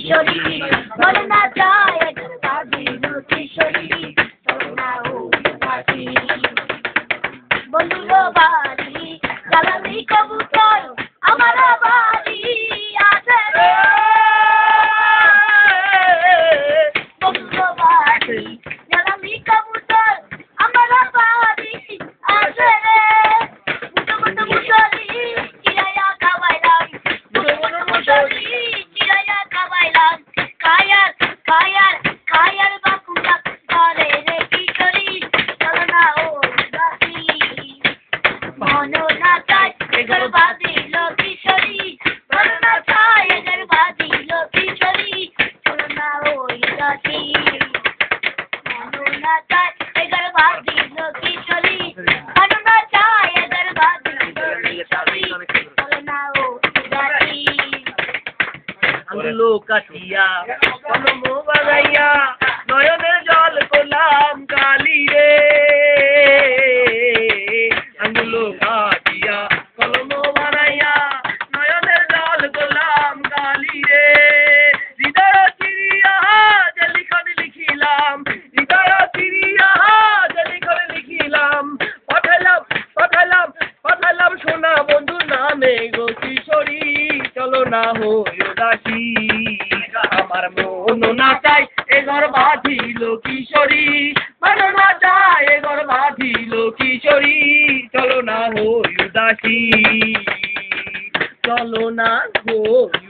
কিশোরী চলো না যায় এগার বাজিল কিশোরী চলো না ও পাখি বন্ধুর বাড়ি জ্বালালি কবুতর আমার বাড়ি আছে রে বন্ধুর বাড়ি জ্বালালি কবুতর আমার বাড়ি আছে রে মুটো মুসলি চিরাইয়া খাওয়াইলাম মুটো মুসলি চিরাইয়া খাওয়াইলাম খায়ার খায়ার খায়ার বাকুলা করে রে কিশোরী চলো না ও বাকি মনো না চাই এগার বাজিল কিশোরী মনো না চাই এগার বাজিল কিশোরী চলো না ওই রাতি মনো না চাই এগার বাজিল কিশোরী মনো না চাই এগার বাজিল কিশোরী চলো না ওই রাতি আঙ্গুলো কাটিয়া কলম বাজাইয়া নয়নের জল করলাম কালি রে আঙ্গুলো কাটিয়া কলম বানাইয়া নয়নের জল করলাম কালি রে হৃদয় চিরিয়া যে লিখন লিখিলাম হৃদয় চিরিয়া যে লিখন লিখিলাম পাঠালাম পাঠালাম পাঠালাম সোনা বন্ধুর নামে গো কিশোরী চলো না হই উদাসী আমার মন না চাই এ ঘর বাঁধিল কিশোরী মন না চাই এ ঘর বাঁধিল কিশোরী চলো না হই উদাসী চলো না হই